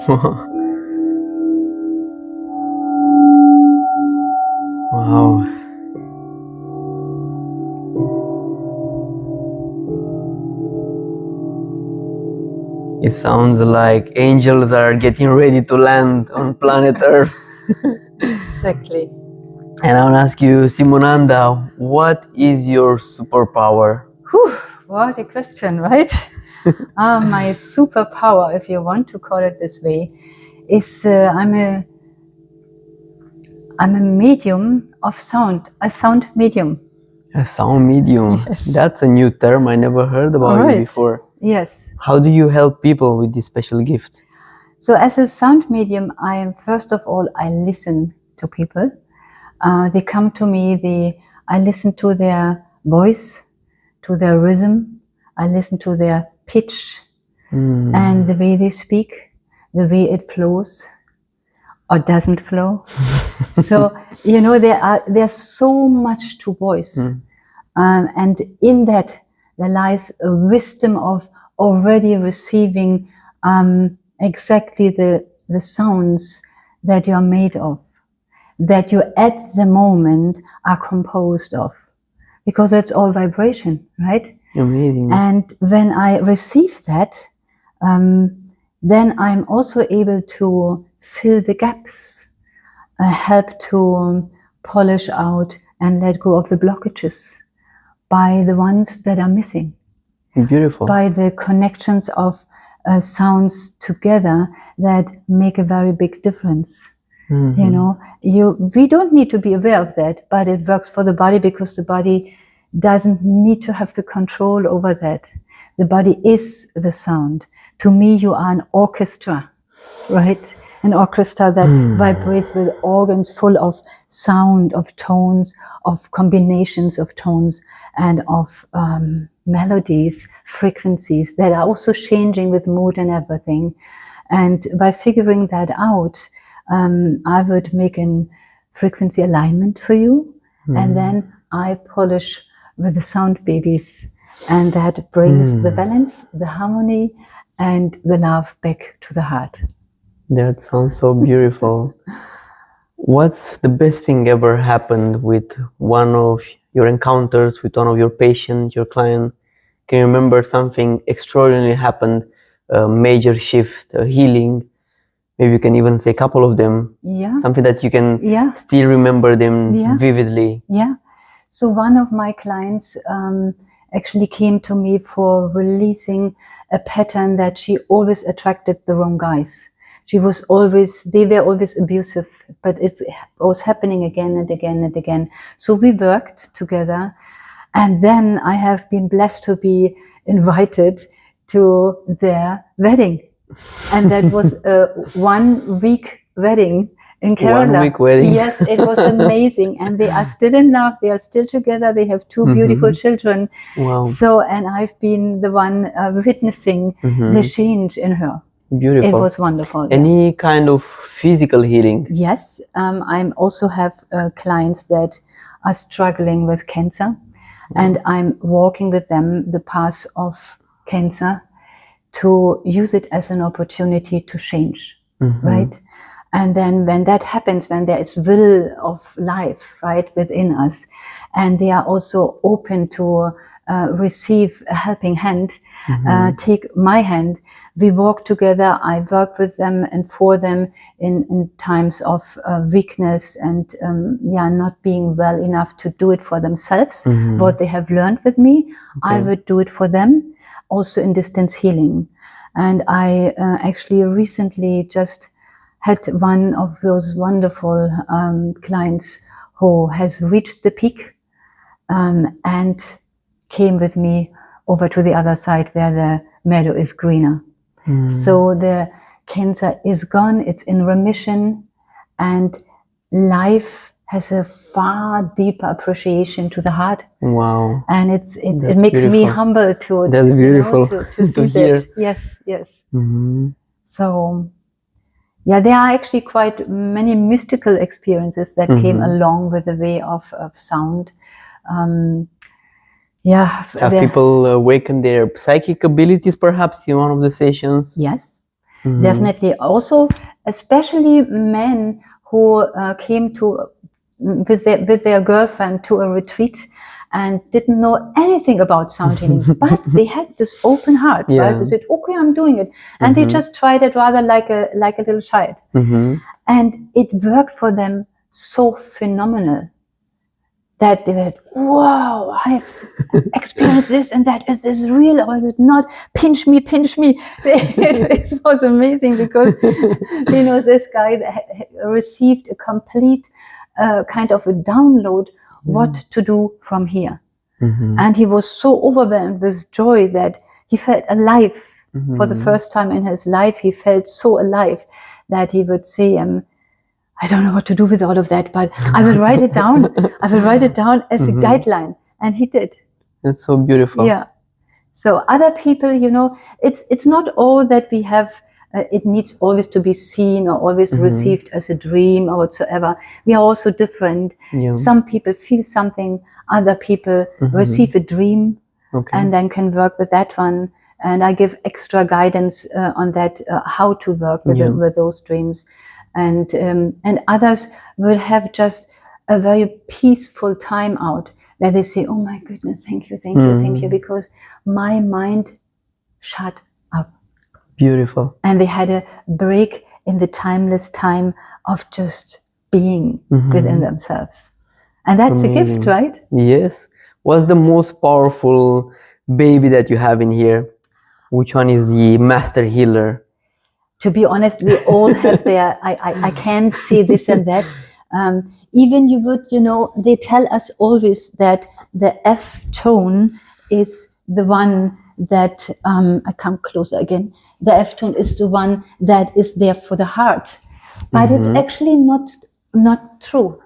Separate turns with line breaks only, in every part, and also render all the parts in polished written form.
Wow. It sounds like angels are getting ready to land on planet Earth.
Exactly.
And I want to ask you, Simonanda, what is your superpower?
Whew, what a question, right? My superpower, if you want to call it this way, is I'm a medium of sound, a sound medium.
A sound medium.
Yes.
That's a new term. I never heard about it before.
Yes.
How do you help people with this special gift?
So as a sound medium, I am, first of all, I listen to people. They come to me, I listen to their voice, to their rhythm, I listen to their pitch and the way they speak, the way it flows or doesn't flow. So, there's so much to voice. And in that, there lies a wisdom of already receiving exactly the sounds that you're made of, that you at the moment are composed of, because that's all vibration, right?
Amazing.
And when I receive that, then I'm also able to fill the gaps, help to polish out and let go of the blockages by the ones that are missing.
Beautiful.
By the connections of sounds together that make a very big difference. We don't need to be aware of that, but it works for the body because the body doesn't need to have the control over that. The body is the sound. To me, you are an orchestra, right? An orchestra that vibrates with organs full of sound, of tones, of combinations of tones, and of melodies, frequencies that are also changing with mood and everything. And by figuring that out, I would make a frequency alignment for you, and then I polish with the sound babies, and that brings the balance, the harmony, and the love back to the heart.
That sounds so beautiful. What's the best thing ever happened with one of your encounters with one of your patients, your client? Can you remember something extraordinary happened, a major shift, a healing? Maybe you can even say a couple of them.
Yeah.
Something that you can still remember them vividly.
Yeah. So one of my clients actually came to me for releasing a pattern that she always attracted the wrong guys. They were always abusive, but it was happening again and again and again. So we worked together, and then I have been blessed to be invited to their wedding. And that was a 1 week wedding in Kerala.
1 week wedding.
Yes, it was amazing. And they are still in love. They are still together. They have 2 beautiful children.
Wow.
So, and I've been the one witnessing the change in her.
Beautiful.
It was wonderful.
Any kind of physical healing?
Yes. I also have clients that are struggling with cancer. And I'm walking with them the path of cancer to use it as an opportunity to change, right? And then when that happens, when there is will of life, right, within us, and they are also open to receive a helping hand, take my hand, we walk together, I work with them and for them in times of weakness and not being well enough to do it for themselves, what they have learned with me, I would do it for them, also in distance healing. And I actually recently just had one of those wonderful clients who has reached the peak and came with me over to the other side where the meadow is greener. So the cancer is gone, it's in remission, and life has a far deeper appreciation to the heart.
Wow.
And it makes me humble to
That's beautiful
to see
hear.
that. Yes. So there are actually quite many mystical experiences that came along with the way of sound.
Have people awakened their psychic abilities perhaps in one of the sessions?
Yes. Definitely. Also, especially men who came with their girlfriend to a retreat and didn't know anything about sound healing, but they had this open heart, right? They said, "Okay, I'm doing it," and they just tried it rather like a little child, and it worked for them so phenomenal that they were, "Wow, I've experienced this and that. Is this real or is it not? Pinch me, pinch me." It was amazing because, this guy received a complete kind of a download what to do from here. And he was so overwhelmed with joy that he felt alive. For the first time in his life, he felt so alive that he would say, "I don't know what to do with all of that, but I will write it down. I will write it down as a guideline." And he did.
That's so beautiful.
Yeah. So other people, it's not all that we have. It needs always to be seen or always received as a dream or whatsoever. We are also different.
Yeah.
Some people feel something. Other people receive a dream and then can work with that one. And I give extra guidance on that, how to work with those dreams. And others will have just a very peaceful time out where they say, "Oh my goodness, thank you, thank you, because my mind shut up."
Beautiful.
And they had a break in the timeless time of just being within themselves. And that's a gift, right?
Yes. What's the most powerful baby that you have in here? Which one is the master healer?
To be honest, we all have their, I can't say this and that. Even you would, they tell us always that the F tone is the one that, I come closer again, the F tone is the one that is there for the heart. But it's actually not true.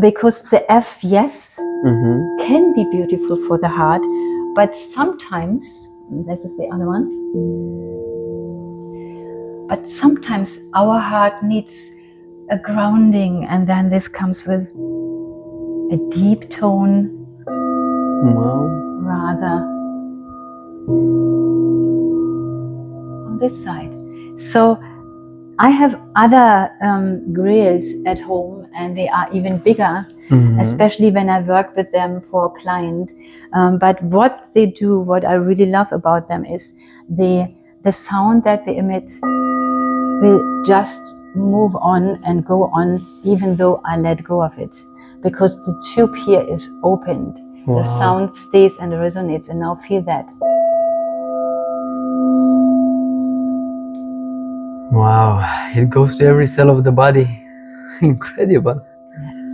Because the F, yes, can be beautiful for the heart, but sometimes, this is the other one, but sometimes our heart needs a grounding, and then this comes with a deep tone, rather on this side. So I have other grills at home, and they are even bigger, especially when I work with them for a client. But what they do, what I really love about them is the sound that they emit will just move on and go on, even though I let go of it, because the tube here is opened. The sound stays and resonates, and now feel that.
Wow, it goes to every cell of the body. Incredible.
Yes.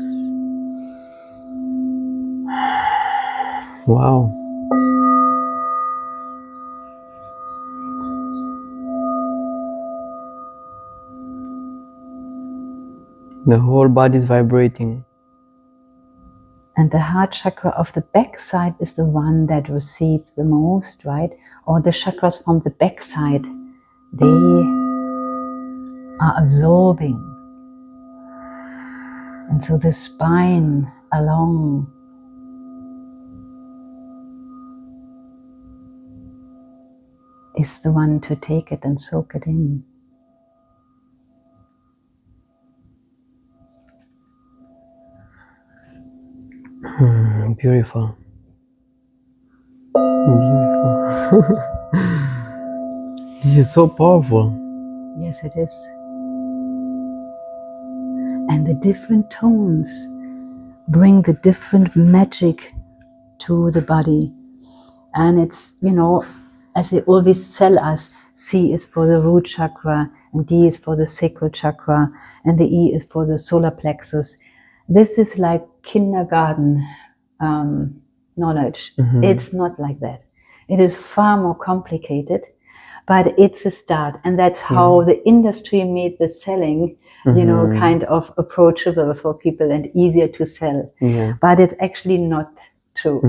Wow. The whole body is vibrating.
And the heart chakra of the back side is the one that receives the most, right? Or the chakras from the back side, they are absorbing. And so the spine along is the one to take it and soak it in.
Beautiful. Beautiful. This is so powerful.
Yes, it is. And the different tones bring the different magic to the body. And it's, as they always tell us, C is for the root chakra, and D is for the sacral chakra, and the E is for the solar plexus. This is like kindergarten knowledge. It's not like that. It is far more complicated, but it's a start. And that's how the industry made the selling, kind of approachable for people and easier to sell.
Yeah.
But it's actually not true.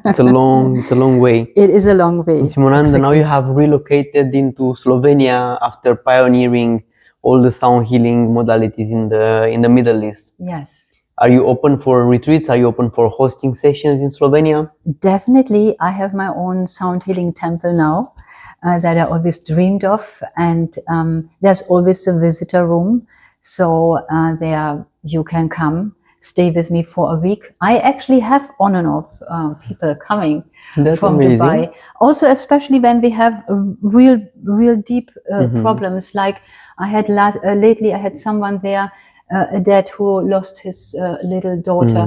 It's a long way.
It is a long way.
Simonanda, now you have relocated into Slovenia after pioneering all the sound healing modalities in the Middle East.
Yes.
Are you open for retreats? Are you open for hosting sessions in Slovenia?
Definitely. I have my own sound healing temple now. that I always dreamed of. And there's always a visitor room. So there you can come, stay with me for a week. I actually have on and off people coming
That's
from
amazing.
Dubai. Also, especially when we have real deep problems. Like I had lately, I had someone there, a dad who lost his little daughter,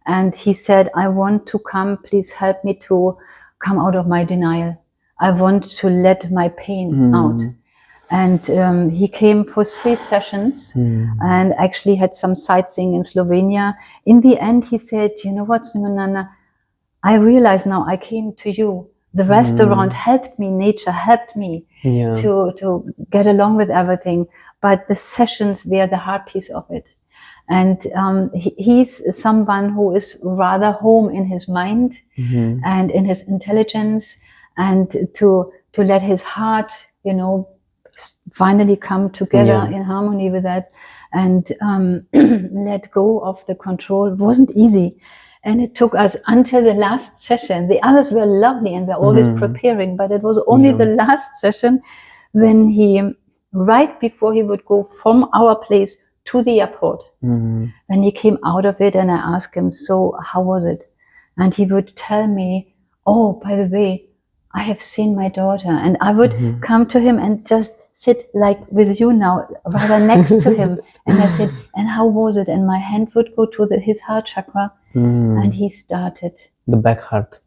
and he said, "I want to come. Please help me to come out of my denial. I want to let my pain out." And he came for 3 sessions and actually had some sightseeing in Slovenia. In the end, he said, "You know what, Simonanda, I realize now I came to you. The restaurant helped me, nature helped me to get along with everything. But the sessions were the heart piece of it." And he's someone who is rather home in his mind and in his intelligence, and to let his heart, finally come together in harmony with that, and let go of the control. It wasn't easy. And it took us until the last session. The others were lovely and were always preparing, but it was only the last session when he, right before he would go from our place to the airport, when he came out of it, and I asked him, "So how was it?" And he would tell me, "Oh, by the way, I have seen my daughter." And I would come to him and just sit like with you now, rather next to him. And I said, "And how was it?" And my hand would go to his heart chakra. And he started.
The back heart.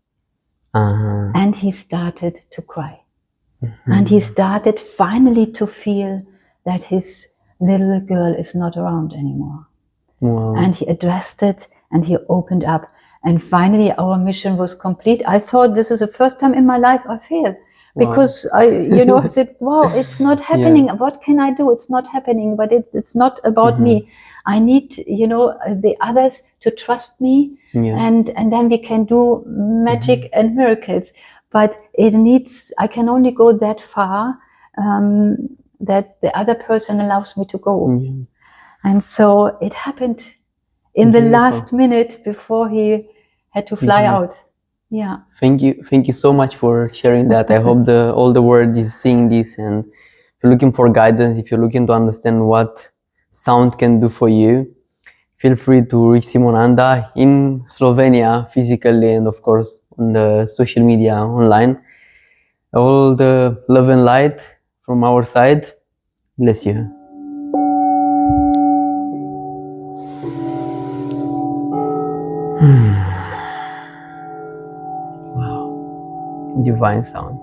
And he started to cry. And he started finally to feel that his little girl is not around anymore.
Wow.
And he addressed it and he opened up. And finally, our mission was complete. I thought, this is the first time in my life I failed. Because I said, "Wow, it's not happening. What can I do? It's not happening, but it's not about me. I need, the others to trust me, and then we can do magic and miracles. But I can only go that far, that the other person allows me to go." And so it happened in the last minute before he had to fly out. Yeah.
Thank you so much for sharing that. I hope all the world is seeing this, and if you're looking for guidance, if you're looking to understand what sound can do for you, feel free to reach Simonanda in Slovenia physically, and of course on the social media online. All the love and light from our side. Bless you. Divine sound.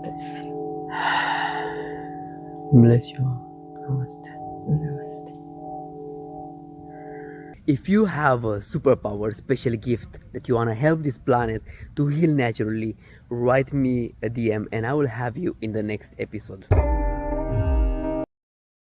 Bless you.
Bless you. Namaste.
Namaste.
If you have a superpower, special gift that you want to help this planet to heal naturally, write me a DM and I will have you in the next episode.